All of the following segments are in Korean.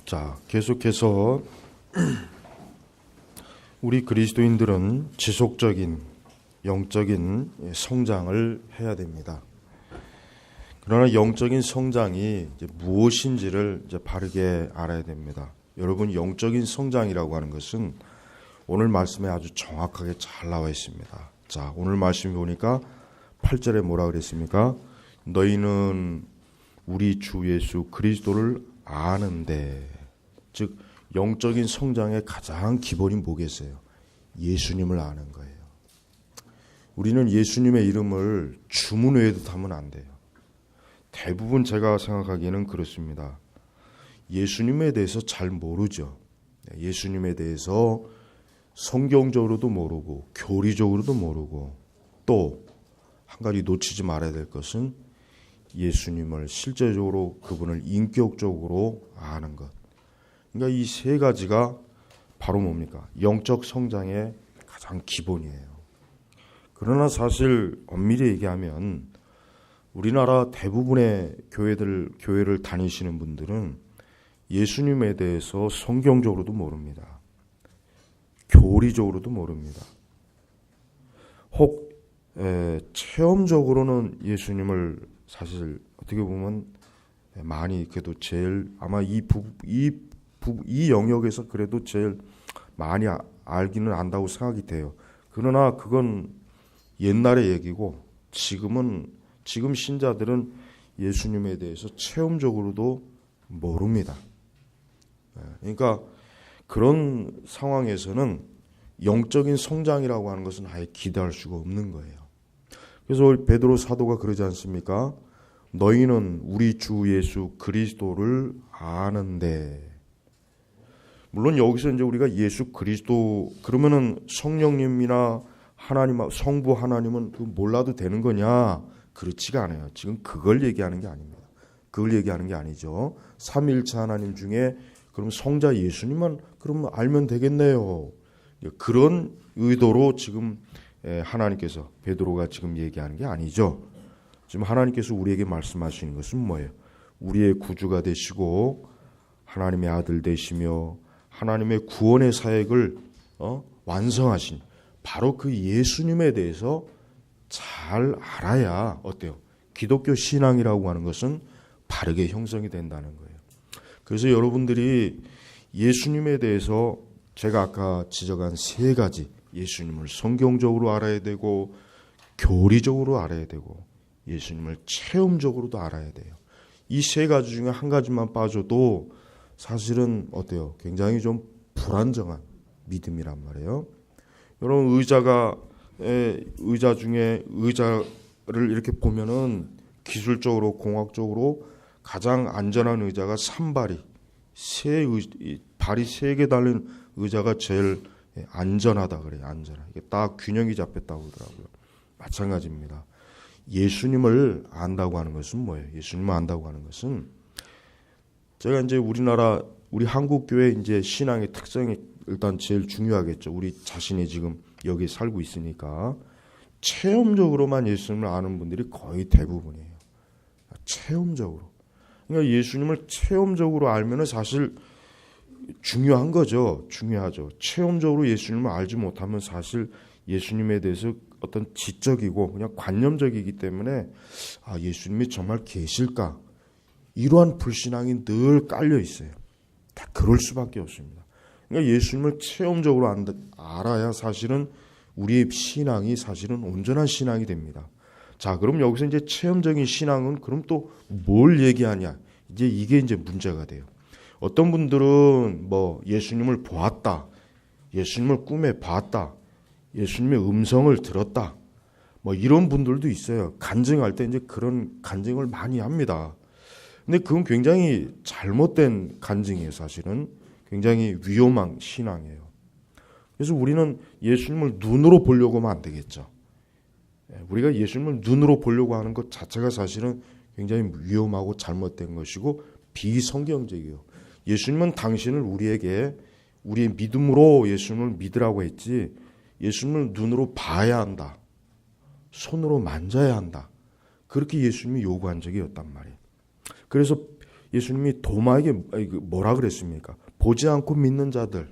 자, 계속해서 우리 그리스도인들은 지속적인 영적인 성장을 해야 됩니다. 그러나 영적인 성장이 이제 무엇인지를 이제 바르게 알아야 됩니다. 여러분, 영적인 성장이라고 하는 것은 오늘 말씀에 아주 정확하게 잘 나와 있습니다. 자, 오늘 말씀 보니까 8절에 뭐라 그랬습니까? 너희는 우리 주 예수 그리스도를 아는데, 즉 영적인 성장의 가장 기본이 뭐겠어요? 예수님을 아는 거예요. 우리는 예수님의 이름을 주문 외에도 하면 안 돼요. 대부분 제가 생각하기에는 그렇습니다. 예수님에 대해서 잘 모르죠. 예수님에 대해서 성경적으로도 모르고 교리적으로도 모르고, 또 한 가지 놓치지 말아야 될 것은 예수님을 실제적으로 그분을 인격적으로 아는 것. 그러니까 이 세 가지가 바로 뭡니까? 영적 성장의 가장 기본이에요. 그러나 사실 엄밀히 얘기하면 우리나라 대부분의 교회를 다니시는 분들은 예수님에 대해서 성경적으로도 모릅니다. 교리적으로도 모릅니다. 혹 체험적으로는 예수님을 사실 어떻게 보면 많이, 그래도 제일 아마 이 영역에서 그래도 제일 많이 알기는 안다고 생각이 돼요. 그러나 그건 옛날의 얘기고, 지금 신자들은 예수님에 대해서 체험적으로도 모릅니다. 그러니까 그런 상황에서는 영적인 성장이라고 하는 것은 아예 기대할 수가 없는 거예요. 그래서 베드로 사도가 그러지 않습니까? 너희는 우리 주 예수 그리스도를 아는데. 물론 여기서 이제 우리가 예수 그리스도 그러면은 성령님이나 하나님, 성부 하나님은 몰라도 되는 거냐? 그렇지가 않아요. 지금 그걸 얘기하는 게 아닙니다. 그걸 얘기하는 게 아니죠. 삼위일체 하나님 중에 그럼 성자 예수님만 그러면 알면 되겠네요. 그런 의도로 지금 하나님께서, 베드로가 지금 얘기하는 게 아니죠. 지금 하나님께서 우리에게 말씀하시는 것은 뭐예요? 우리의 구주가 되시고 하나님의 아들 되시며 하나님의 구원의 사역을 완성하신 바로 그 예수님에 대해서 잘 알아야 어때요? 기독교 신앙이라고 하는 것은 바르게 형성이 된다는 거예요. 그래서 여러분들이 예수님에 대해서 제가 아까 지적한 세 가지, 예수님을 성경적으로 알아야 되고 교리적으로 알아야 되고 예수님을 체험적으로도 알아야 돼요. 이 세 가지 중에 한 가지만 빠져도 사실은 어때요? 굉장히 좀 불안정한 믿음이란 말이에요. 여러분, 의자 중에 의자를 이렇게 보면은 기술적으로 공학적으로 가장 안전한 의자가 산발이, 발이 3개 달린 의자가 제일 안전하다 그래요. 안전하. 이게 딱 균형이 잡혔다고 하더라고요. 마찬가지입니다. 예수님을 안다고 하는 것은 뭐예요? 예수님을 안다고 하는 것은, 제가 이제 우리 한국 교회 이제 신앙의 특성이 일단 제일 중요하겠죠. 우리 자신이 지금 여기 살고 있으니까 체험적으로만 예수님을 아는 분들이 거의 대부분이에요. 체험적으로. 그러니까 예수님을 체험적으로 알면은 사실 중요한 거죠. 중요하죠. 체험적으로 예수님을 알지 못하면 사실 예수님에 대해서 어떤 지적이고 그냥 관념적이기 때문에 예수님이 정말 계실까? 이러한 불신앙이 늘 깔려 있어요. 다 그럴 수밖에 없습니다. 그러니까 예수님을 체험적으로 알아야 사실은 우리의 신앙이 사실은 온전한 신앙이 됩니다. 자, 그럼 여기서 이제 체험적인 신앙은 그럼 또 뭘 얘기하냐? 이게 이제 문제가 돼요. 어떤 분들은 뭐 예수님을 보았다, 예수님을 꿈에 봤다, 예수님의 음성을 들었다, 뭐 이런 분들도 있어요. 간증할 때 이제 그런 간증을 많이 합니다. 근데 그건 굉장히 잘못된 간증이에요. 사실은 굉장히 위험한 신앙이에요. 그래서 우리는 예수님을 눈으로 보려고 하면 안 되겠죠. 우리가 예수님을 눈으로 보려고 하는 것 자체가 사실은 굉장히 위험하고 잘못된 것이고 비성경적이에요. 예수님은 당신을 우리에게 우리의 믿음으로 예수님을 믿으라고 했지, 예수님을 눈으로 봐야 한다, 손으로 만져야 한다, 그렇게 예수님이 요구한 적이 없단 말이에요. 그래서 예수님이 도마에게 뭐라 그랬습니까? 보지 않고 믿는 자들,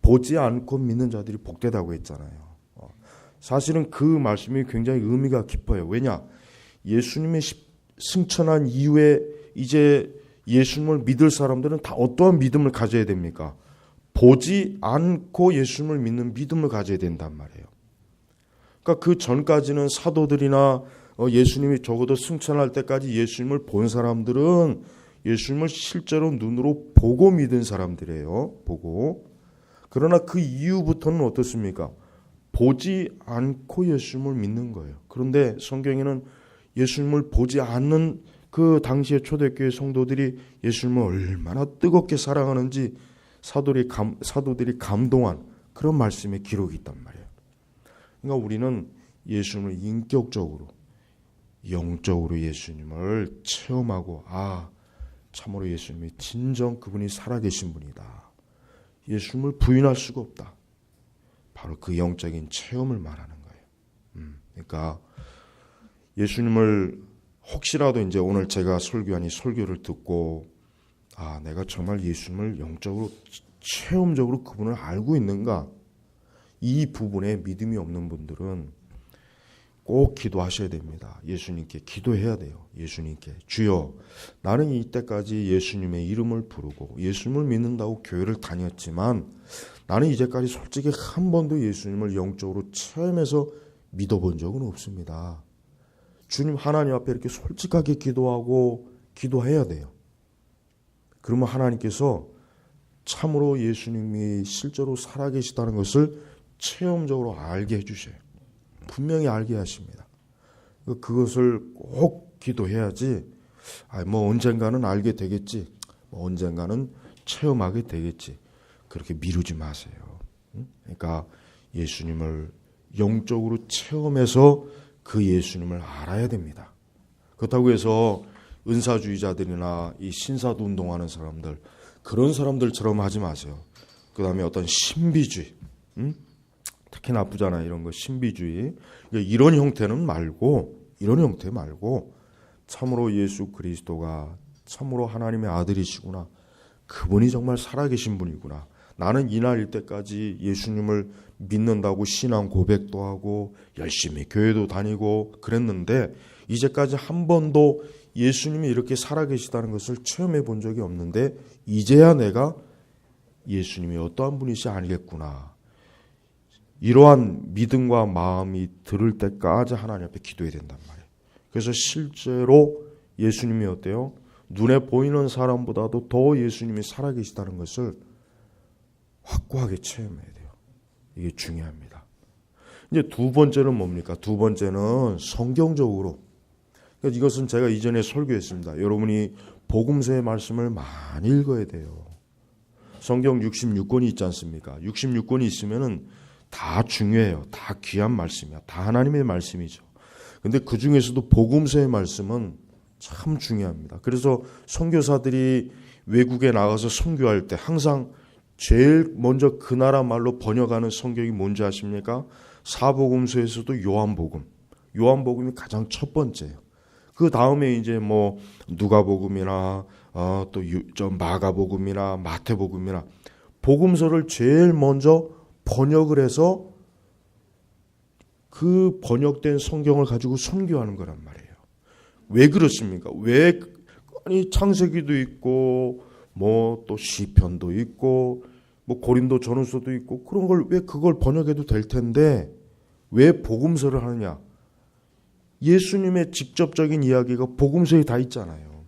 보지 않고 믿는 자들이 복되다고 했잖아요. 사실은 그 말씀이 굉장히 의미가 깊어요. 왜냐? 예수님의 승천한 이후에 이제 예수님을 믿을 사람들은 다 어떠한 믿음을 가져야 됩니까? 보지 않고 예수님을 믿는 믿음을 가져야 된단 말이에요. 그러니까 그 전까지는 사도들이나 예수님이 적어도 승천할 때까지 예수님을 본 사람들은 예수님을 실제로 눈으로 보고 믿은 사람들이에요. 보고. 그러나 그 이후부터는 어떻습니까? 보지 않고 예수님을 믿는 거예요. 그런데 성경에는 예수님을 보지 않는 그 당시의 초대교회 성도들이 예수님을 얼마나 뜨겁게 사랑하는지 사도들이 감동한 그런 말씀의 기록이 있단 말이에요. 그러니까 우리는 예수님을 인격적으로, 영적으로 예수님을 체험하고 참으로 예수님이 진정 그분이 살아계신 분이다. 예수님을 부인할 수가 없다. 바로 그 영적인 체험을 말하는 거예요. 그러니까 예수님을 혹시라도 이제 오늘 제가 설교한 이 설교를 듣고 내가 정말 예수님을 영적으로 체험적으로 그분을 알고 있는가? 이 부분에 믿음이 없는 분들은 꼭 기도하셔야 됩니다. 예수님께 기도해야 돼요. 예수님께 주여 나는 이때까지 예수님의 이름을 부르고 예수님을 믿는다고 교회를 다녔지만 나는 이제까지 솔직히 한 번도 예수님을 영적으로 체험해서 믿어본 적은 없습니다. 주님 하나님 앞에 이렇게 솔직하게 기도하고 기도해야 돼요. 그러면 하나님께서 참으로 예수님이 실제로 살아계시다는 것을 체험적으로 알게 해주셔요. 분명히 알게 하십니다. 그것을 꼭 기도해야지 언젠가는 알게 되겠지, 언젠가는 체험하게 되겠지, 그렇게 미루지 마세요. 그러니까 예수님을 영적으로 체험해서 그 예수님을 알아야 됩니다. 그렇다고 해서 은사주의자들이나 이 신사도 운동하는 사람들, 그런 사람들처럼 하지 마세요. 그 다음에 어떤 신비주의, 특히 나쁘잖아요. 이런 거 신비주의. 이런 형태는 말고, 이런 형태 말고 참으로 예수 그리스도가 참으로 하나님의 아들이시구나. 그분이 정말 살아계신 분이구나. 나는 이날일 때까지 예수님을 믿는다고 신앙 고백도 하고 열심히 교회도 다니고 그랬는데 이제까지 한 번도 예수님이 이렇게 살아계시다는 것을 체험해 본 적이 없는데 이제야 내가 예수님이 어떠한 분이시 알겠구나. 이러한 믿음과 마음이 들을 때까지 하나님 앞에 기도해야 된단 말이에요. 그래서 실제로 예수님이 어때요? 눈에 보이는 사람보다도 더 예수님이 살아계시다는 것을 확고하게 체험해야 돼요. 이게 중요합니다. 이제 두 번째는 뭡니까? 두 번째는 성경적으로. 그러니까 이것은 제가 이전에 설교했습니다. 여러분이 복음서의 말씀을 많이 읽어야 돼요. 성경 66권이 있지 않습니까? 66권이 있으면은 다 중요해요. 다 귀한 말씀이야. 다 하나님의 말씀이죠. 근데 그 중에서도 복음서의 말씀은 참 중요합니다. 그래서 선교사들이 외국에 나가서 선교할 때 항상 제일 먼저 그 나라 말로 번역하는 성경이 뭔지 아십니까? 사복음서에서도 요한복음. 요한복음이 가장 첫 번째예요. 그 다음에 이제 누가복음이나 또 마가복음이나 마태복음이나 복음서를 제일 먼저 번역을 해서 그 번역된 성경을 가지고 선교하는 거란 말이에요. 왜 그렇습니까? 왜 창세기도 있고 또 시편도 있고 고린도 전후서도 있고 그런 걸 왜 그걸 번역해도 될 텐데 왜 복음서를 하느냐? 예수님의 직접적인 이야기가 복음서에 다 있잖아요.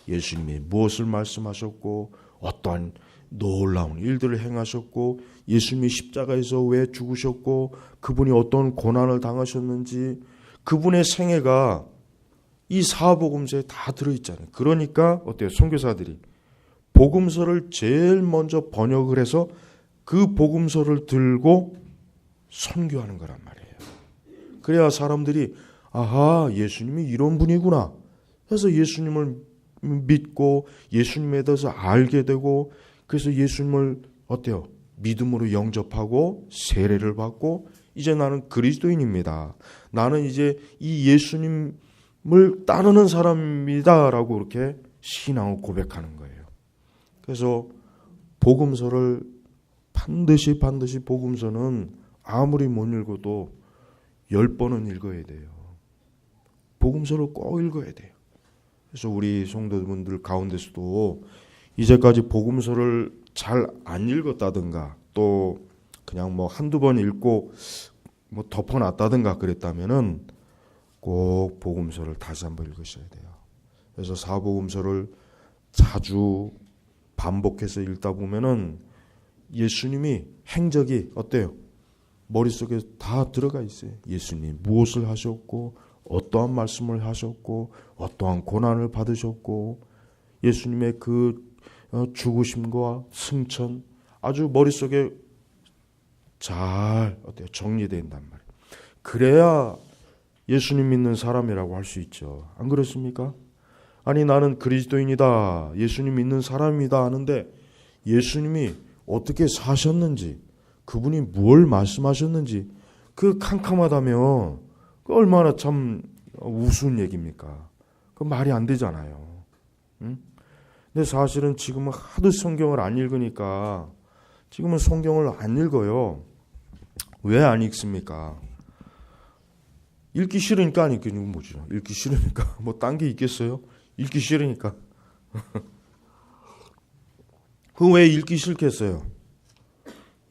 예수님이 무엇을 말씀하셨고 어떠한 놀라운 일들을 행하셨고 예수님이 십자가에서 왜 죽으셨고 그분이 어떤 고난을 당하셨는지 그분의 생애가 이 사복음서에 다 들어있잖아요. 그러니까 어때요? 선교사들이 복음서를 제일 먼저 번역을 해서 그 복음서를 들고 선교하는 거란 말이에요. 그래야 사람들이 예수님이 이런 분이구나 해서 예수님을 믿고 예수님에 대해서 알게 되고 그래서 예수님을 어때요? 믿음으로 영접하고 세례를 받고 이제 나는 그리스도인입니다. 나는 이제 이 예수님을 따르는 사람이다라고 이렇게 신앙을 고백하는 거예요. 그래서 복음서를 반드시 복음서는 아무리 못 읽어도 10번은 읽어야 돼요. 복음서를 꼭 읽어야 돼요. 그래서 우리 성도분들 가운데서도 이제까지 복음서를 잘 안 읽었다든가 또 그냥 뭐 한두 번 읽고 뭐 덮어놨다든가 그랬다면은 꼭 복음서를 다시 한번 읽으셔야 돼요. 그래서 사복음서를 자주 반복해서 읽다 보면은 예수님이 행적이 어때요? 머릿속에 다 들어가 있어요. 예수님 무엇을 하셨고 어떠한 말씀을 하셨고 어떠한 고난을 받으셨고 예수님의 그 죽으심과 승천 아주 머릿속에 잘 어때요? 정리된단 말이에요. 그래야 예수님 믿는 사람이라고 할 수 있죠. 안 그렇습니까? 아니 나는 그리스도인이다. 예수님 믿는 사람이다 하는데 예수님이 어떻게 사셨는지 그분이 뭘 말씀하셨는지 그 캄캄하다면 그 얼마나 참 우스운 얘기입니까? 그 말이 안 되잖아요. 응? 근데 사실은 지금은 하도 성경을 안 읽으니까 지금은 성경을 안 읽어요. 왜 안 읽습니까? 읽기 싫으니까 안 읽는 거죠. 읽기 싫으니까 뭐 딴 게 있겠어요? 읽기 싫으니까. 그 왜 읽기 싫겠어요?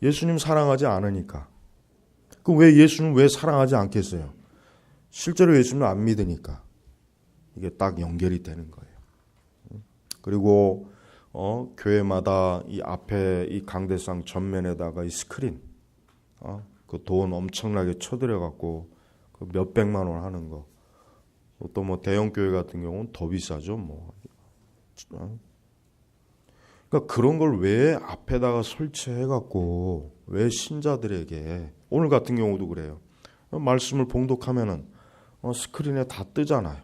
예수님 사랑하지 않으니까. 그 왜 예수님 왜 사랑하지 않겠어요? 실제로 예수님을 안 믿으니까. 이게 딱 연결이 되는 거예요. 그리고 교회마다 이 앞에 이 강대상 전면에다가 이 스크린, 그 돈 엄청나게 쳐들여 갖고 그 몇백만 원 하는 거. 또 뭐 대형 교회 같은 경우는 더 비싸죠. 뭐. 그러니까 그런 걸 왜 앞에다가 설치해 갖고 왜 신자들에게 오늘 같은 경우도 그래요. 말씀을 봉독하면은 스크린에 다 뜨잖아요.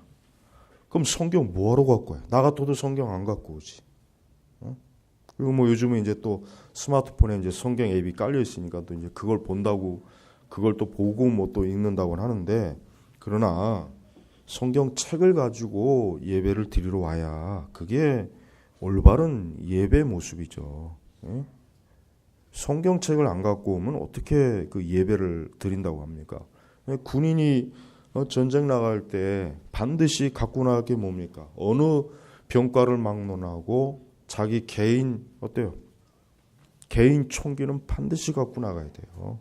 그럼 성경 뭐하러 갖고 와요? 나 같아도 성경 안 갖고 오지. 그리고 뭐 요즘은 이제 또 스마트폰에 이제 성경 앱이 깔려 있으니까 또 이제 그걸 본다고 그걸 또 보고 뭐 또 읽는다고 하는데 그러나 성경 책을 가지고 예배를 드리러 와야 그게 올바른 예배 모습이죠. 성경책을 안 갖고 오면 어떻게 그 예배를 드린다고 합니까? 군인이 전쟁 나갈 때 반드시 갖고 나갈 게 뭡니까? 어느 병과를 막론하고 자기 개인 어때요? 개인 총기는 반드시 갖고 나가야 돼요.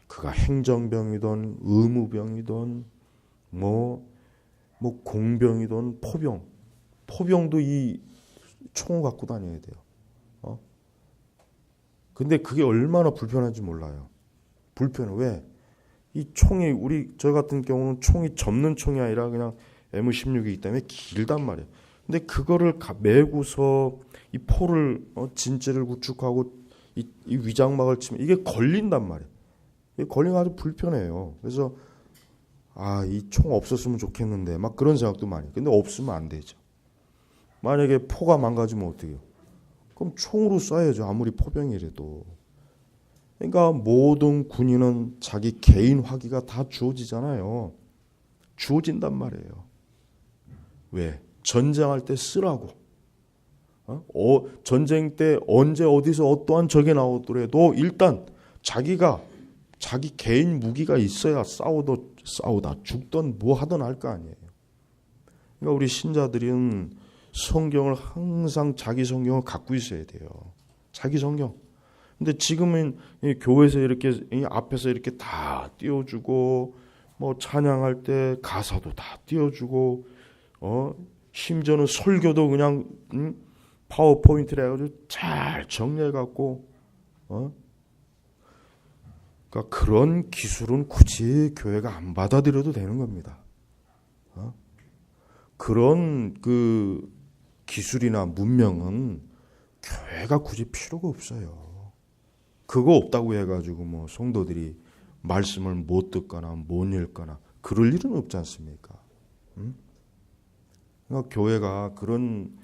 그가 행정병이든 의무병이든 뭐 공병이든 포병도 이 총을 갖고 다녀야 돼요. 근데 그게 얼마나 불편한지 몰라요. 불편해. 왜? 이 총이 저 같은 경우는 총이 접는 총이 아니라 그냥 M16이기 때문에 길단 말이에요. 근데 그거를 메고서 이 포를 진지를 구축하고 이 위장막을 치면 이게 걸린단 말이에요. 이게 걸리면 아주 불편해요. 그래서 이 총 없었으면 좋겠는데 막 그런 생각도 많이. 근데 없으면 안 되죠. 만약에 포가 망가지면 어떻게 해요? 그럼 총으로 쏴야죠. 아무리 포병이라도. 그러니까 모든 군인은 자기 개인 화기가 다 주어지잖아요. 주어진단 말이에요. 왜? 전쟁할 때 쓰라고. 전쟁 때 언제 어디서 어떠한 적이 나오더라도 일단 자기 개인 무기가 있어야 싸우다 죽던 뭐 하든 할 거 아니에요. 그러니까 우리 신자들은 성경을 항상 자기 성경을 갖고 있어야 돼요. 자기 성경. 근데 지금은 교회에서 이렇게 앞에서 이렇게 다 띄워주고 뭐 찬양할 때 가사도 다 띄워주고 심지어는 설교도 그냥 파워포인트를 해가지고 잘 정리해갖고 그러니까 그런 기술은 굳이 교회가 안 받아들여도 되는 겁니다. 그런 그 기술이나 문명은 교회가 굳이 필요가 없어요. 그거 없다고 해가지고 뭐 성도들이 말씀을 못 듣거나 못 읽거나 그럴 일은 없지 않습니까? 그러니까 교회가 그런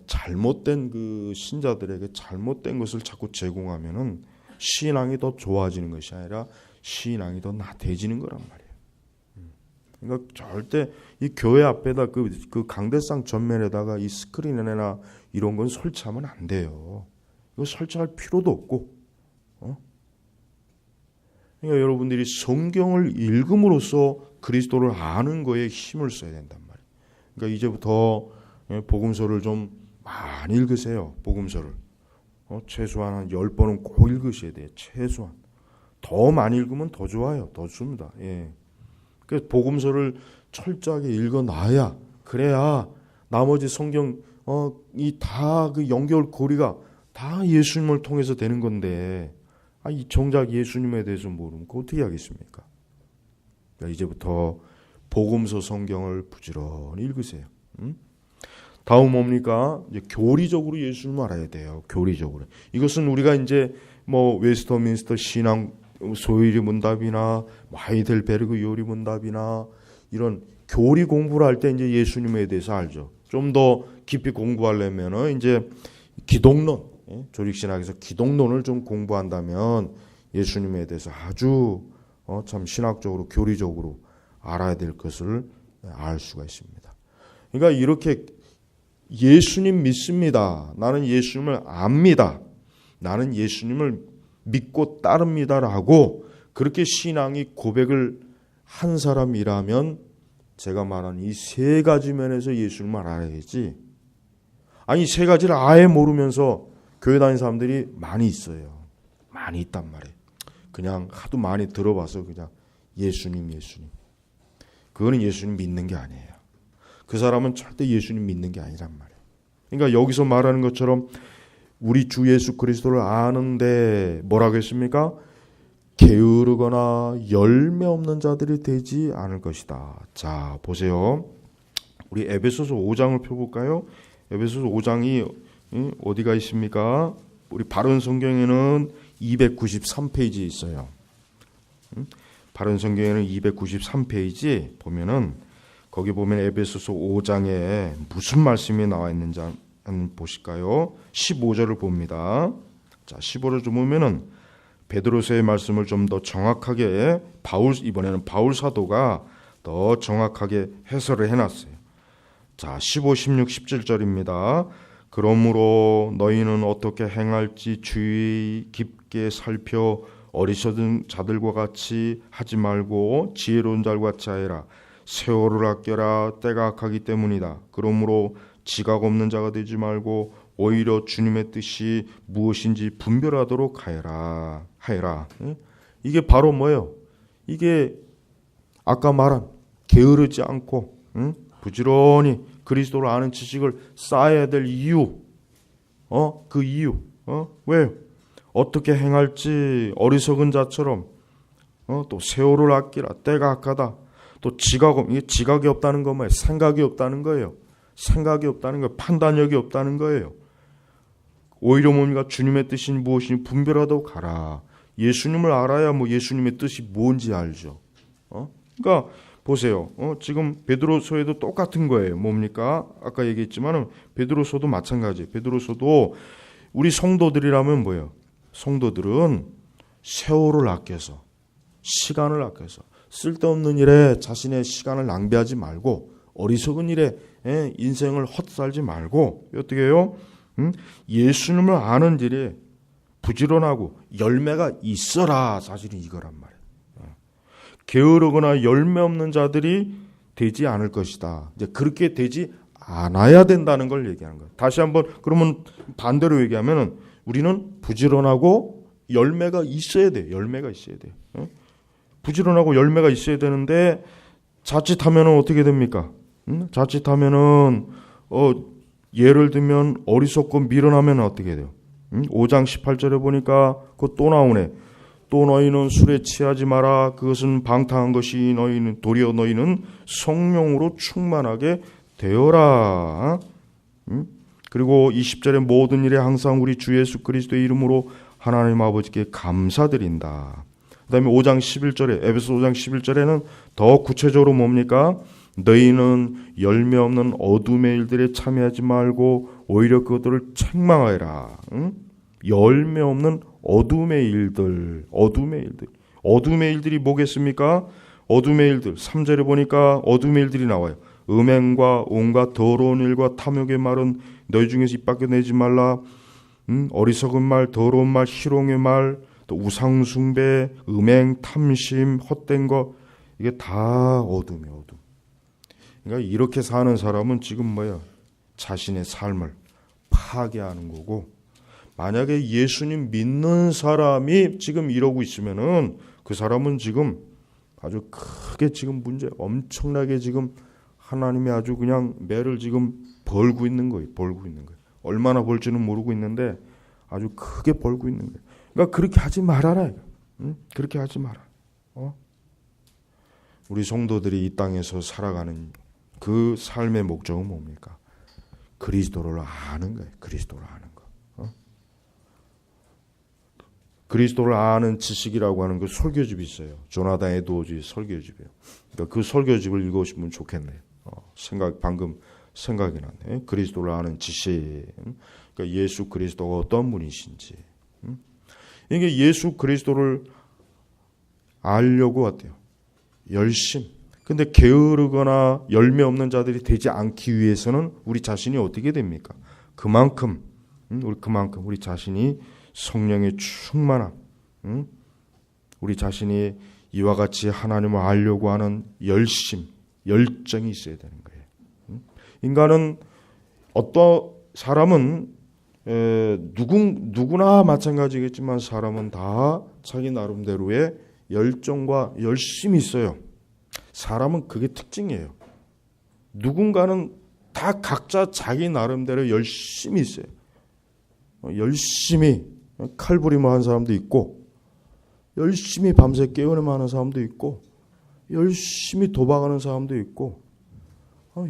잘못된 그 신자들에게 잘못된 것을 자꾸 제공하면은 신앙이 더 좋아지는 것이 아니라 신앙이 더 나태해지는 거란 말이에요. 그러니까 절대 이 교회 앞에다 그 강대상 전면에다가 이 스크린이나 이런 건 설치하면 안 돼요. 이거 설치할 필요도 없고. 그러니까 여러분들이 성경을 읽음으로써 그리스도를 아는 거에 힘을 써야 된단 말이에요. 그러니까 이제부터 복음서를 좀 많이 읽으세요. 복음서를. 최소한 한 10번은 꼭 읽으셔야 돼요. 최소한. 더 많이 읽으면 더 좋아요. 더 좋습니다. 예. 그래서 복음서를 철저하게 읽어놔야, 그래야 나머지 성경 이 다 그 연결고리가 다 예수님을 통해서 되는 건데, 이 정작 예수님에 대해서 모르면 그거 어떻게 하겠습니까? 그러니까 이제부터 복음서 성경을 부지런히 읽으세요. 다음 뭡니까? 이제 교리적으로 예수님을 알아야 돼요. 교리적으로. 이것은 우리가 이제 뭐 웨스터민스터 신앙 소요리 문답이나 하이델베르그 요리 문답이나 이런 교리 공부를 할 때 이제 예수님에 대해서 알죠. 좀 더 깊이 공부하려면은 이제 기독론, 조직신학에서 기독론을 좀 공부한다면 예수님에 대해서 아주 참 신학적으로 교리적으로 알아야 될 것을 알 수가 있습니다. 그러니까 이렇게 예수님 믿습니다. 나는 예수님을 압니다. 나는 예수님을 믿고 따릅니다라고 그렇게 신앙이 고백을 한 사람이라면 제가 말한 이 세 가지 면에서 예수님을 알아야지. 아니 세 가지를 아예 모르면서 교회 다니는 사람들이 많이 있어요. 많이 있단 말이에요. 그냥 하도 많이 들어봐서 그냥 예수님. 그거는 예수님 믿는 게 아니에요. 그 사람은 절대 예수님 믿는 게 아니란 말이에요. 그러니까 여기서 말하는 것처럼 우리 주 예수 그리스도를 아는데 뭐라고 했습니까? 게으르거나 열매 없는 자들이 되지 않을 것이다. 자, 보세요. 우리 에베소서 5장을 펴볼까요? 에베소서 5장이 어디가 있습니까? 우리 바른 성경에는 293페이지 있어요. 바른 성경에는 293페이지 보면은 거기 보면 에베소서 5장에 무슨 말씀이 나와 있는지 한번 보실까요? 15절을 봅니다. 자, 15절을 좀 보면은 베드로서의 말씀을 좀 더 정확하게 이번에는 바울 사도가 더 정확하게 해설을 해놨어요. 자, 15, 16, 17절입니다. 그러므로 너희는 어떻게 행할지 주의 깊게 살펴 어리석은 자들과 같이 하지 말고 지혜로운 자들과 같이 하여라. 세월을 아껴라. 때가 악하기 때문이다. 그러므로 지각 없는 자가 되지 말고 오히려 주님의 뜻이 무엇인지 분별하도록 하여라. 이게 바로 뭐예요? 이게 아까 말한 게으르지 않고 부지런히 그리스도를 아는 지식을 쌓아야 될 이유. 그 이유. 왜요? 어떻게 행할지 어리석은 자처럼 또 세월을 아끼라. 때가 악하다. 또 지각이 없다는 건 뭐예요? 생각이 없다는 거예요. 생각이 없다는 거예요. 판단력이 없다는 거예요. 오히려 뭡니까? 주님의 뜻이 무엇인지 분별하도록 가라. 예수님을 알아야 뭐 예수님의 뜻이 뭔지 알죠. 그러니까 보세요. 지금 베드로서에도 똑같은 거예요. 뭡니까? 아까 얘기했지만은 베드로서도 마찬가지. 베드로서도 우리 성도들이라면 뭐예요? 성도들은 세월을 아껴서, 시간을 아껴서 쓸데없는 일에 자신의 시간을 낭비하지 말고 어리석은 일에 인생을 헛살지 말고 어떻게 해요? 예수님을 아는 일에 부지런하고 열매가 있어라. 사실은 이거란 말이에요. 게으르거나 열매 없는 자들이 되지 않을 것이다. 이제 그렇게 되지 않아야 된다는 걸 얘기하는 거예요. 다시 한번 그러면 반대로 얘기하면은 우리는 부지런하고 열매가 있어야 돼. 열매가 있어야 돼. 부지런하고 열매가 있어야 되는데 자칫하면은 어떻게 됩니까? 자칫하면은 예를 들면 어리석고 미련하면 어떻게 돼요? 5장 18절에 보니까 그거 또 나오네. 또 너희는 술에 취하지 마라. 그것은 방탕한 것이 도리어 너희는 성령으로 충만하게 되어라. 그리고 20절에 모든 일에 항상 우리 주 예수 그리스도의 이름으로 하나님 아버지께 감사드린다. 그 다음에 5장 11절에 에베소 5장 11절에는 더 구체적으로 뭡니까? 너희는 열매 없는 어둠의 일들에 참여하지 말고 오히려 그것들을 책망하여라. 열매 없는 어둠의 일들이 뭐겠습니까? 어둠의 일들, 3절에 보니까 어둠의 일들이 나와요. 음행과 온갖 더러운 일과 탐욕의 말은 너희 중에서 입 밖에 내지 말라. 어리석은 말, 더러운 말, 희롱의 말, 또 우상숭배, 음행, 탐심, 헛된 거, 이게 다 어둠이에요. 어둠. 그러니까 이렇게 사는 사람은 지금 뭐야? 자신의 삶을 파괴하는 거고, 만약에 예수님 믿는 사람이 지금 이러고 있으면은 그 사람은 지금 아주 크게 지금 문제, 엄청나게 지금 하나님이 아주 그냥 매를 지금 벌고 있는 거예요. 벌고 있는 거예요. 얼마나 벌지는 모르고 있는데 아주 크게 벌고 있는 거예요. 그러니까 그렇게 하지 말아라. 응? 그렇게 하지 마라. 우리 성도들이 이 땅에서 살아가는 그 삶의 목적은 뭡니까? 그리스도를 아는 거예요. 그리스도를 아는 거. 그리스도를 아는 지식이라고 하는 그 설교집이 있어요. 조나단 에드워즈 설교집이에요. 그러니까 그 설교집을 읽으시면 좋겠네요. 방금 생각이 나네. 그리스도를 아는 지식. 그러니까 예수 그리스도가 어떤 분이신지. 이게 예수 그리스도를 알려고 어때요? 열심. 근데 게으르거나 열매 없는 자들이 되지 않기 위해서는 우리 자신이 어떻게 됩니까? 그만큼 우리 자신이 성령의 충만함, 우리 자신이 이와 같이 하나님을 알려고 하는 열정이 있어야 되는 거예요. 인간은 어떤 사람은 누구나 마찬가지겠지만 사람은 다 자기 나름대로의 열정과 열심이 있어요. 사람은 그게 특징이에요. 누군가는 다 각자 자기 나름대로 열심이 있어요. 열심히 칼부림을 하는 사람도 있고, 열심히 밤새 깨어나만 하는 사람도 있고, 열심히 도박하는 사람도 있고,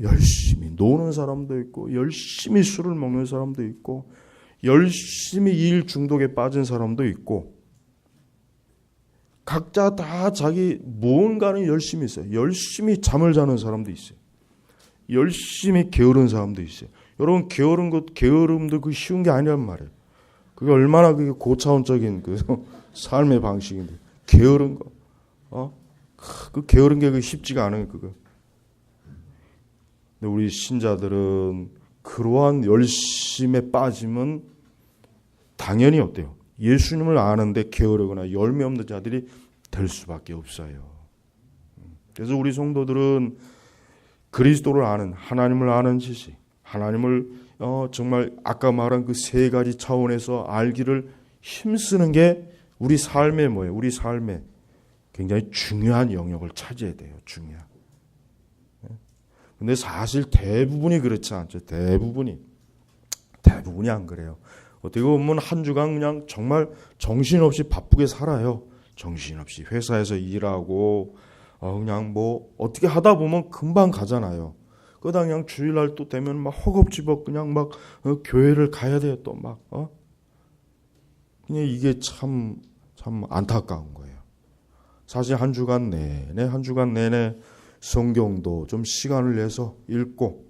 열심히 노는 사람도 있고, 열심히 술을 먹는 사람도 있고, 열심히 일 중독에 빠진 사람도 있고, 각자 다 자기 무언가는 열심히 있어요. 열심히 잠을 자는 사람도 있어요. 열심히 게으른 사람도 있어요. 여러분, 게으름도 그 쉬운 게 아니란 말이에요. 그게 얼마나 그게 고차원적인 그 삶의 방식인데, 게으른 거, 그 게으른 게 쉽지가 않아요, 그거. 근데 우리 신자들은 그러한 열심에 빠지면 당연히 어때요? 예수님을 아는데 게으르거나 열매 없는 자들이 될 수밖에 없어요. 그래서 우리 성도들은 그리스도를 아는, 하나님을 아는 지식, 하나님을 정말 아까 말한 그 세 가지 차원에서 알기를 힘쓰는 게 우리 삶의 뭐예요? 우리 삶에 굉장히 중요한 영역을 차지해야 돼요. 중요한. 근데 사실 대부분이 그렇지 않죠. 대부분이 안 그래요. 어떻게 보면 한 주간 그냥 정말 정신없이 바쁘게 살아요. 정신없이 회사에서 일하고 그냥 뭐 어떻게 하다 보면 금방 가잖아요. 그러다 그냥 주일날 또 되면 막 허겁지겁 그냥 막 교회를 가야 돼요. 또 막 그냥 이게 참 안타까운 거예요. 사실 한 주간 내내 성경도 좀 시간을 내서 읽고,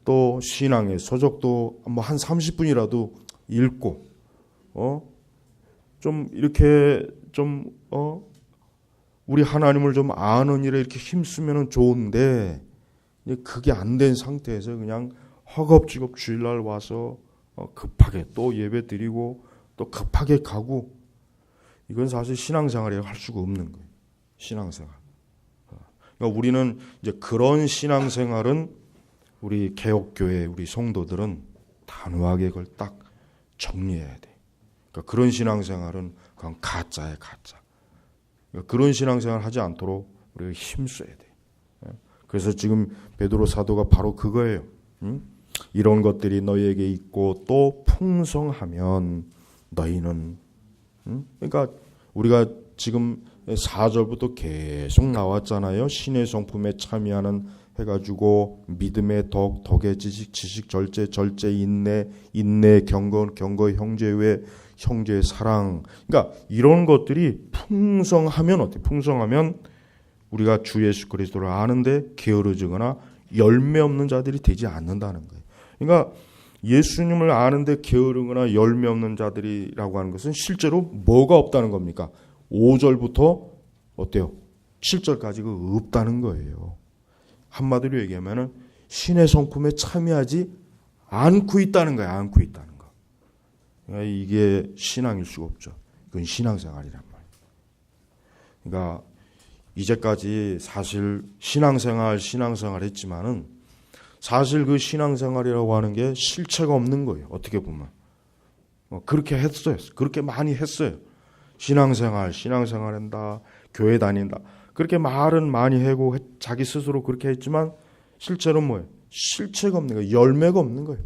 또 신앙의 서적도 뭐 한 30분이라도 읽고, 좀 이렇게 우리 하나님을 좀 아는 일에 이렇게 힘쓰면 좋은데, 그게 안 된 상태에서 그냥 허겁지겁 주일날 와서 급하게 또 예배 드리고 또 급하게 가고, 이건 사실 신앙생활에 할 수가 없는 거예요. 신앙생활. 그러니까 우리는 이제 그런 신앙생활은 우리 개혁교회 우리 성도들은 단호하게 그걸 딱 정리해야 돼. 그러니까 그런 신앙생활은 그냥 가짜야, 가짜. 그러니까 그런 신앙생활 하지 않도록 우리가 힘써야 돼. 그래서 지금 베드로 사도가 바로 그거예요. 이런 것들이 너희에게 있고 또 풍성하면 너희는, 그러니까 우리가 지금 4절부터 계속 나왔잖아요. 신의 성품에 참여하는 해가지고 믿음의 덕, 덕의 지식, 절제, 인내, 경거, 형제의 사랑. 그러니까 이런 것들이 풍성하면 어때? 풍성하면 우리가 주 예수 그리스도를 아는데 게으르지거나 열매 없는 자들이 되지 않는다는 거예요. 그러니까 예수님을 아는데 게으르거나 열매 없는 자들이라고 하는 것은 실제로 뭐가 없다는 겁니까? 5절부터 어때요? 7절까지 그 없다는 거예요. 한마디로 얘기하면은 신의 성품에 참여하지 않고 있다는 거예요. 않고 있다는 거. 그러니까 이게 신앙일 수가 없죠. 그건 신앙생활이란 말이에요. 그러니까 이제까지 사실 신앙생활 했지만은 사실 그 신앙생활이라고 하는 게 실체가 없는 거예요. 어떻게 보면. 그렇게 했어요. 그렇게 많이 했어요. 신앙생활 한다. 교회 다닌다. 그렇게 말은 많이 하고 자기 스스로 그렇게 했지만 실제로는 뭐예요? 실체가 없는 거예요. 열매가 없는 거예요.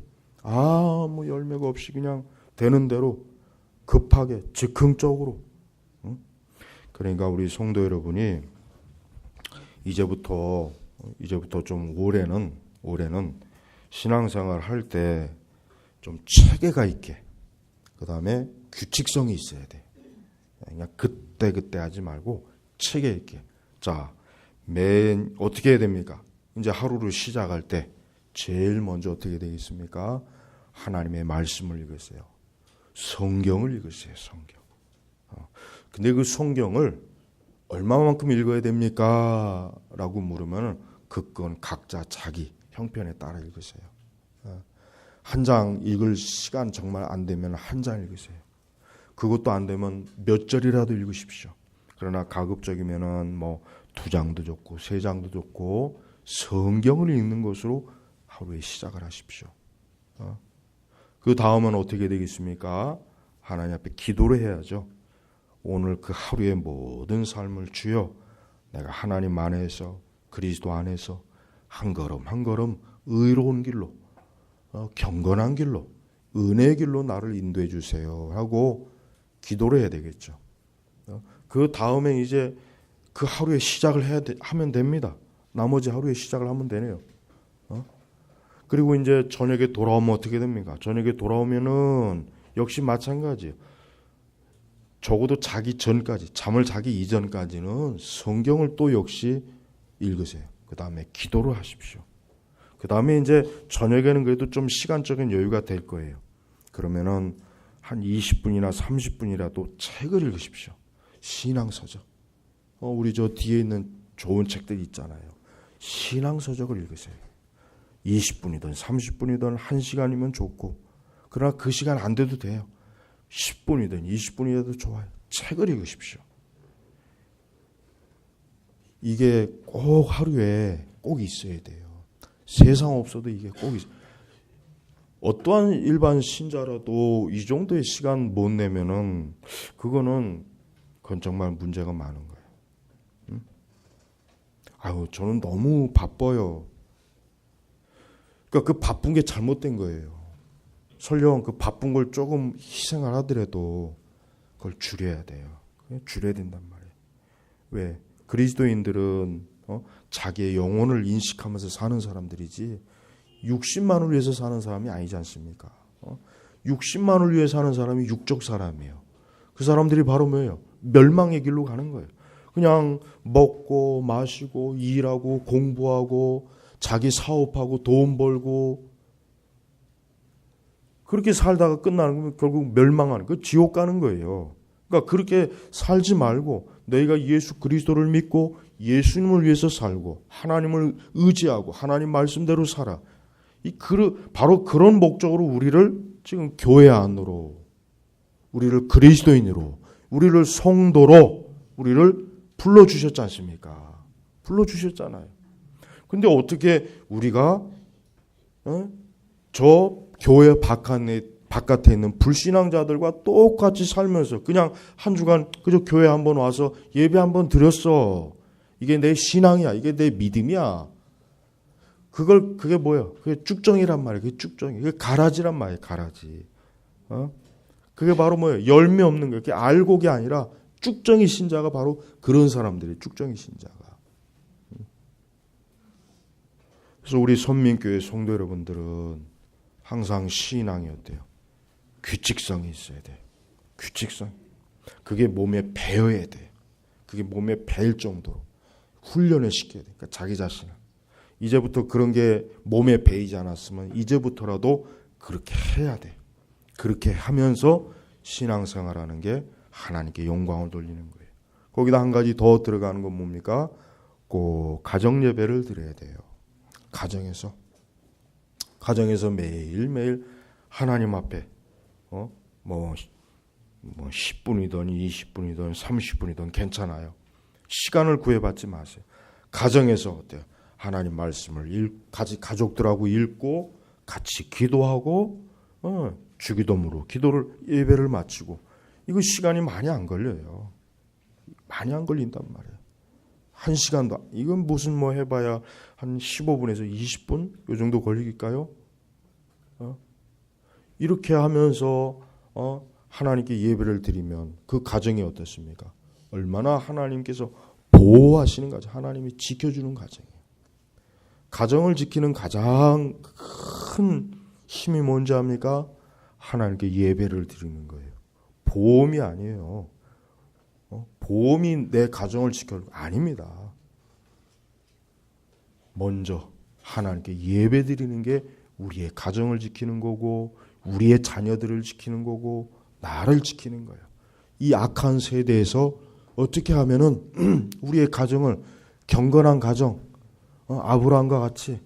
뭐 열매가 없이 그냥 되는 대로 급하게 즉흥적으로. 그러니까 우리 성도 여러분이 이제부터 좀 올해는 신앙생활 할 때 좀 체계가 있게, 그 다음에 규칙성이 있어야 돼. 그냥 그때 하지 말고 체계 있게. 자, 어떻게 해야 됩니까? 이제 하루를 시작할 때 제일 먼저 어떻게 되겠습니까? 하나님의 말씀을 읽으세요. 성경을 읽으세요. 성경. 근데 그 성경을 얼마만큼 읽어야 됩니까? 라고 물으면 그건 각자 자기 형편에 따라 읽으세요. 한 장 읽을 시간 정말 안 되면 한 장 읽으세요. 그것도 안 되면 몇 절이라도 읽으십시오. 그러나 가급적이면은 뭐 2장도 좋고 3장도 좋고 성경을 읽는 것으로 하루에 시작을 하십시오. 그 다음은 어떻게 되겠습니까? 하나님 앞에 기도를 해야죠. 오늘 그 하루의 모든 삶을 주여 내가 하나님 안에서 그리스도 안에서 한 걸음 한 걸음 의로운 길로 경건한 길로 은혜의 길로 나를 인도해 주세요 하고 기도를 해야 되겠죠. 그 다음에 이제 그 하루의 시작을 하면 됩니다. 나머지 하루의 시작을 하면 되네요. 그리고 이제 저녁에 돌아오면 어떻게 됩니까? 저녁에 돌아오면은 역시 마찬가지예요. 적어도 자기 전까지, 잠을 자기 이전까지는 성경을 또 역시 읽으세요. 그 다음에 기도를 하십시오. 그 다음에 이제 저녁에는 그래도 좀 시간적인 여유가 될 거예요. 그러면은 한 20분이나 30분이라도 책을 읽으십시오. 신앙서적. 우리 저 뒤에 있는 좋은 책들 있잖아요. 신앙서적을 읽으세요. 20분이든 30분이든 1시간이면 좋고, 그러나 그 시간 안 돼도 돼요. 10분이든 20분이라도 좋아요. 책을 읽으십시오. 이게 꼭 하루에 꼭 있어야 돼요. 세상 없어도 이게 꼭 있어요. 어떠한 일반 신자라도 이 정도의 시간 못 내면은 그건 정말 문제가 많은 거예요. 저는 너무 바빠요. 그러니까 그 바쁜 게 잘못된 거예요. 설령 그 바쁜 걸 조금 희생을 하더라도 그걸 줄여야 돼요. 줄여야 된단 말이에요. 왜? 그리스도인들은 자기의 영혼을 인식하면서 사는 사람들이지 60만을 위해서 사는 사람이 아니지 않습니까? 60만을 위해 사는 사람이 육적 사람이에요. 그 사람들이 바로 뭐예요? 멸망의 길로 가는 거예요. 그냥 먹고 마시고 일하고 공부하고 자기 사업하고 돈 벌고 그렇게 살다가 끝나는 거면 결국 멸망하는 거, 지옥 가는 거예요. 그러니까 그렇게 살지 말고 너희가 예수 그리스도를 믿고 예수님을 위해서 살고 하나님을 의지하고 하나님 말씀대로 살아. 바로 그런 목적으로 우리를 지금 교회 안으로, 우리를 그리스도인으로, 우리를 성도로 우리를 불러주셨지 않습니까? 불러주셨잖아요. 근데 어떻게 우리가 저 교회 바깥에 있는 불신앙자들과 똑같이 살면서 그냥 한 주간 그저 교회 한번 와서 예배 한번 드렸어. 이게 내 신앙이야. 이게 내 믿음이야. 그게 뭐예요? 그게 쭉정이란 말이에요. 그게 쭉정이. 그게 가라지란 말이에요. 가라지. 그게 바로 뭐예요? 열매 없는 거예요. 그게 알곡이 아니라 쭉정이 신자가 바로 그런 사람들이 쭉정이 신자가. 그래서 우리 선민교회 성도 여러분들은 항상 신앙이 어때요? 규칙성이 있어야 돼요. 규칙성. 그게 몸에 배어야 돼요. 그게 몸에 배일 정도로 훈련을 시켜야 돼요. 그러니까 자기 자신을. 이제부터 그런 게 몸에 배이지 않았으면 이제부터라도 그렇게 해야 돼요. 그렇게 하면서 신앙생활하는 게 하나님께 영광을 돌리는 거예요. 거기다 한 가지 더 들어가는 건 뭡니까? 꼭 가정 예배를 드려야 돼요. 가정에서 매일매일 하나님 앞에 뭐 10분이든 20분이든 30분이든 괜찮아요. 시간을 구애받지 마세요. 가정에서 어때요? 하나님 말씀을 가족들하고 읽고 같이 기도하고 주기도문으로 기도를 예배를 마치고 이거 시간이 많이 안 걸려요. 많이 안 걸린단 말이에요. 1시간도 이건 무슨 뭐 해봐야 한 15분에서 20분 이 정도 걸릴까요? 이렇게 하면서 하나님께 예배를 드리면 그 가정이 어떻습니까? 얼마나 하나님께서 보호하시는 가정, 하나님이 지켜주는 가정이에요. 가정을 지키는 가장 큰 힘이 뭔지 압니까? 하나님께 예배를 드리는 거예요. 보험이 아니에요. 보험이 내 가정을 지켜줄 거 아닙니다. 먼저 하나님께 예배 드리는 게 우리의 가정을 지키는 거고 우리의 자녀들을 지키는 거고 나를 지키는 거예요. 이 악한 세대에서 어떻게 하면은 우리의 가정을 경건한 가정, 아브라함과 같이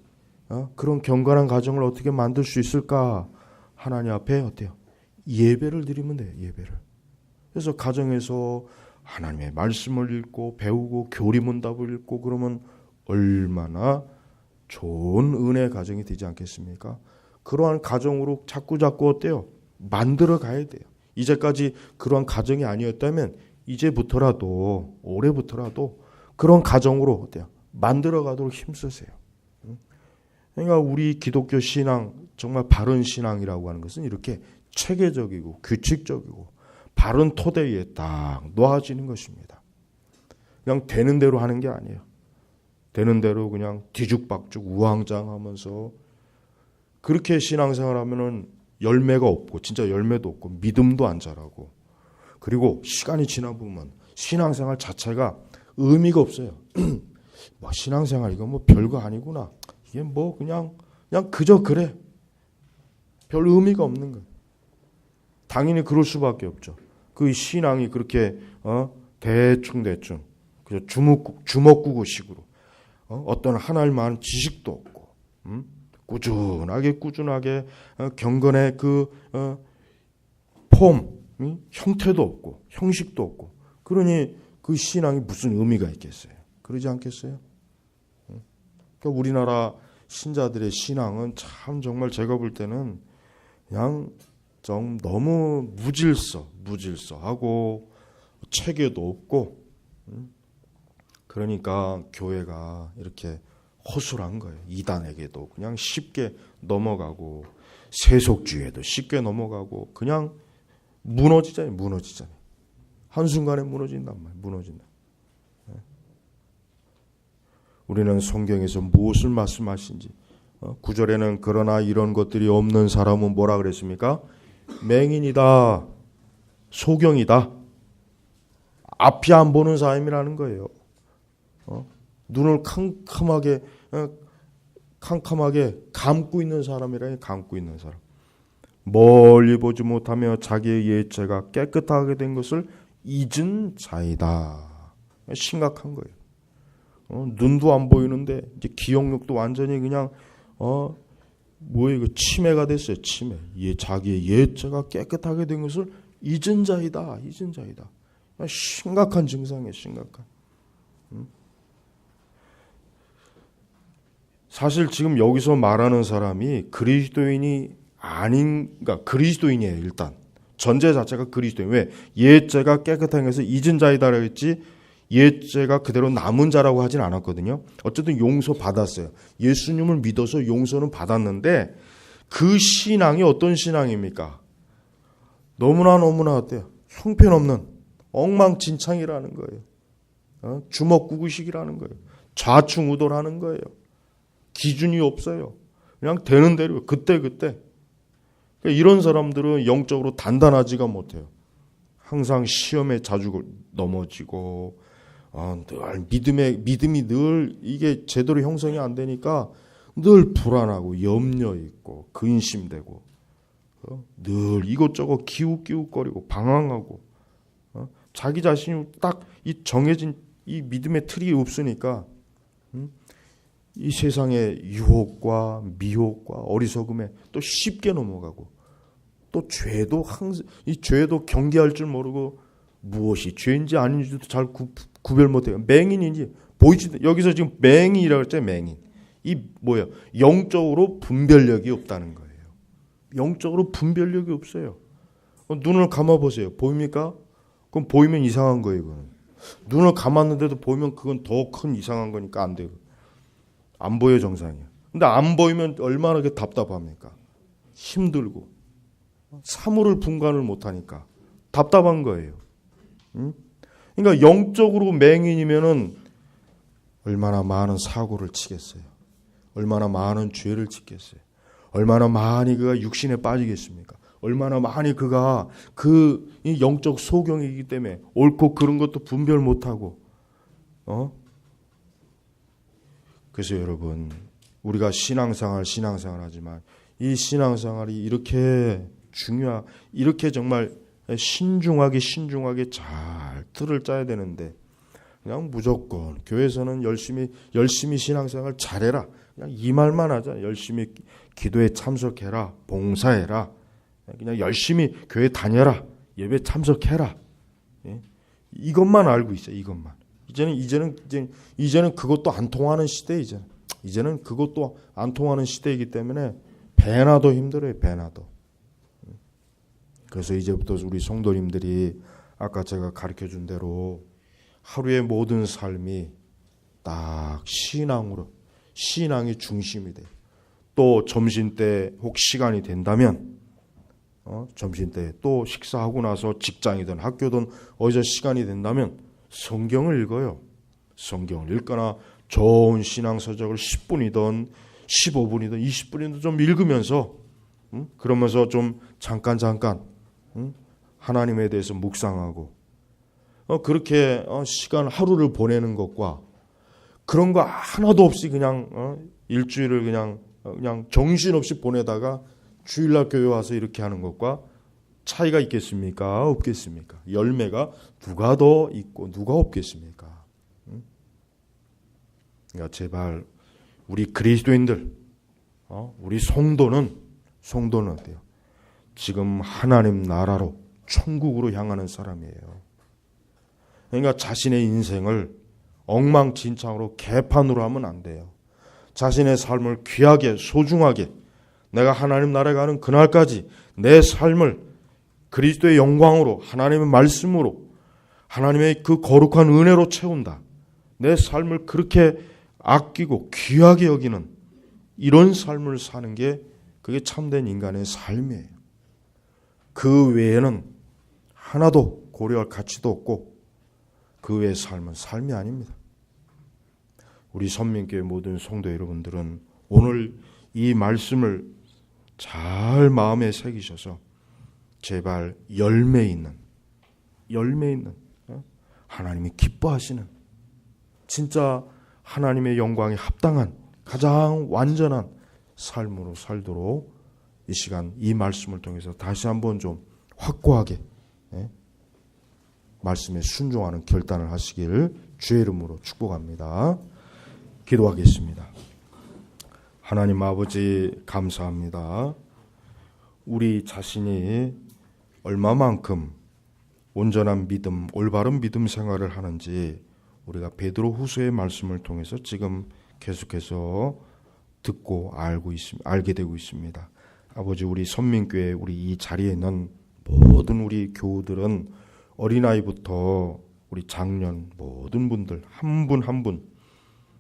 그런 경건한 가정을 어떻게 만들 수 있을까? 하나님 앞에 어때요? 예배를 드리면 돼요. 예배를. 그래서 가정에서 하나님의 말씀을 읽고 배우고 교리문답을 읽고 그러면 얼마나 좋은 은혜의 가정이 되지 않겠습니까? 그러한 가정으로 자꾸 어때요? 만들어 가야 돼요. 이제까지 그러한 가정이 아니었다면 이제부터라도 올해부터라도 그런 가정으로 어때요? 만들어 가도록 힘쓰세요. 그러니까 우리 기독교 신앙 정말 바른 신앙이라고 하는 것은 이렇게 체계적이고 규칙적이고 바른 토대 위에 딱 놓아지는 것입니다. 그냥 되는 대로 하는 게 아니에요. 되는 대로 그냥 뒤죽박죽 우왕좌왕하면서 그렇게 신앙생활하면은 열매가 없고 진짜 열매도 없고 믿음도 안 자라고 그리고 시간이 지나 보면 신앙생활 자체가 의미가 없어요. 뭐 신앙생활 이거 뭐 별거 아니구나. 이게 뭐 그냥 그저 그래. 별 의미가 없는 거예요. 당연히 그럴 수밖에 없죠. 그 신앙이 그렇게 대충 그저 주먹구구식으로 어떤 하나님 아는 지식도 없고 꾸준하게 경건의 그 폼, 형태도 없고 형식도 없고 그러니 그 신앙이 무슨 의미가 있겠어요? 그러지 않겠어요? 그러니까 우리나라 신자들의 신앙은 참 정말 제가 볼 때는 그냥 좀 너무 무질서하고 체계도 없고 그러니까 교회가 이렇게 허술한 거예요. 이단에게도 그냥 쉽게 넘어가고 세속주의에도 쉽게 넘어가고 그냥 무너지잖아요. 한순간에 무너진단 말이에요. 무너진다. 우리는 성경에서 무엇을 말씀하신지 9절에는 그러나 이런 것들이 없는 사람은 뭐라 그랬습니까? 맹인이다. 소경이다. 앞이 안 보는 사람이라는 거예요. 눈을 캄캄하게 감고 있는 사람이라니 감고 있는 사람. 멀리 보지 못하며 자기의 예체가 깨끗하게 된 것을 잊은 자이다. 심각한 거예요. 눈도 안 보이는데 이제 기억력도 완전히 그냥 치매가 됐어요. 치매. 자기의 예체가 깨끗하게 된 것을 잊은 자이다. 심각한 증상이에요. 심각한. 사실 지금 여기서 말하는 사람이 그리스도인이 아닌가? 그리스도인이에요. 일단 전제 자체가 그리스도인. 왜? 옛죄가 깨끗한 것을 잊은 자이다라고 했지 옛죄가 그대로 남은 자라고 하진 않았거든요. 어쨌든 용서 받았어요. 예수님을 믿어서 용서는 받았는데 그 신앙이 어떤 신앙입니까? 너무나 어때요? 형편없는 엉망진창이라는 거예요. 주먹구구식이라는 거예요. 좌충우돌하는 거예요. 기준이 없어요. 그냥 되는 대로 그때. 그러니까 이런 사람들은 영적으로 단단하지가 못해요. 항상 시험에 자주 넘어지고 늘 믿음이 늘 이게 제대로 형성이 안 되니까 늘 불안하고 염려 있고 근심되고 늘 이것저것 기웃기웃거리고 방황하고 자기 자신이 딱 이 정해진 이 믿음의 틀이 없으니까 이 세상의 유혹과 미혹과 어리석음에 또 쉽게 넘어가고 또 죄도 항상 이 죄도 경계할 줄 모르고 무엇이 죄인지 아닌지도 잘 구별 못해요. 맹인인지 보이지 여기서 지금 맹인이라고 했잖아요. 맹인. 이 뭐예요? 영적으로 분별력이 없다는 거예요. 영적으로 분별력이 없어요. 눈을 감아 보세요. 보입니까? 그럼 보이면 이상한 거예요. 이거는. 눈을 감았는데도 보이면 그건 더 큰 이상한 거니까 안 돼요. 안 보여 정상이야. 근데 안 보이면 얼마나 답답합니까? 힘들고 사물을 분간을 못하니까 답답한 거예요. 응? 그러니까 영적으로 맹인이면은 얼마나 많은 사고를 치겠어요. 얼마나 많은 죄를 짓겠어요. 얼마나 많이 그가 육신에 빠지겠습니까? 얼마나 많이 그가 그 영적 소경이기 때문에 옳고 그런 것도 분별 못하고 그래서 여러분 우리가 신앙생활 하지만 이 신앙생활이 이렇게 이렇게 정말 신중하게 잘 틀을 짜야 되는데 그냥 무조건 교회에서는 열심히 신앙생활 잘해라. 그냥 이 말만 하자. 열심히 기도에 참석해라. 봉사해라. 그냥 열심히 교회 다녀라. 예배 참석해라. 예? 이것만 알고 있어요. 이것만. 이제는 그것도 안 통하는 시대 이제는 그것도 안 통하는 시대이기 때문에 배나도 힘들어요. 배나도. 그래서 이제부터 우리 성도님들이 아까 제가 가르쳐준 대로 하루의 모든 삶이 딱 신앙이 중심이 돼요. 또 점심때 혹 시간이 된다면 점심때 또 식사하고 나서 직장이든 학교든 어디서 시간이 된다면 성경을 읽어요. 성경을 읽거나 좋은 신앙서적을 10분이든 15분이든 20분이든 좀 읽으면서 그러면서 좀 잠깐 하나님에 대해서 묵상하고 그렇게 시간 하루를 보내는 것과 그런 거 하나도 없이 그냥 일주일을 그냥 정신없이 보내다가 주일날 교회 와서 이렇게 하는 것과 차이가 있겠습니까? 없겠습니까? 열매가 누가 더 있고 누가 없겠습니까? 그러니까 제발 우리 그리스도인들, 우리 성도는 어때요? 지금 하나님 나라로 천국으로 향하는 사람이에요. 그러니까 자신의 인생을 엉망진창으로 개판으로 하면 안 돼요. 자신의 삶을 귀하게 소중하게 내가 하나님 나라에 가는 그날까지 내 삶을 그리스도의 영광으로 하나님의 말씀으로 하나님의 그 거룩한 은혜로 채운다. 내 삶을 그렇게 아끼고 귀하게 여기는 이런 삶을 사는 게 그게 참된 인간의 삶이에요. 그 외에는 하나도 고려할 가치도 없고 그 외의 삶은 삶이 아닙니다. 우리 선민교회 모든 성도 여러분들은 오늘 이 말씀을 잘 마음에 새기셔서 제발 열매 있는 하나님이 기뻐하시는 진짜 하나님의 영광에 합당한 가장 완전한 삶으로 살도록 이 시간 이 말씀을 통해서 다시 한번 좀 확고하게 말씀에 순종하는 결단을 하시기를 주의 이름으로 축복합니다. 기도하겠습니다. 하나님 아버지 감사합니다. 우리 자신이 얼마만큼 온전한 믿음, 올바른 믿음 생활을 하는지 우리가 베드로 후서의 말씀을 통해서 지금 계속해서 듣고 알게 되고 있습니다. 아버지 우리 선민교회 우리 이 자리에 있는 모든 우리 교우들은 어린아이부터 우리 장년 모든 분들 한 분 한 분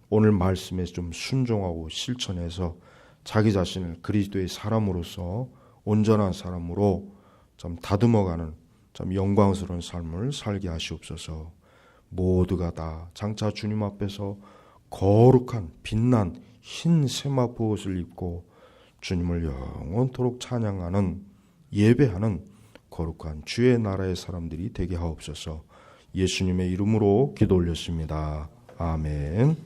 오늘 말씀에 좀 순종하고 실천해서 자기 자신을 그리스도의 사람으로서 온전한 사람으로 좀 다듬어가는 좀 영광스러운 삶을 살게 하시옵소서. 모두가 다 장차 주님 앞에서 거룩한 빛난 흰 세마포 옷을 입고 주님을 영원토록 찬양하는 예배하는 거룩한 주의 나라의 사람들이 되게 하옵소서. 예수님의 이름으로 기도 올렸습니다. 아멘.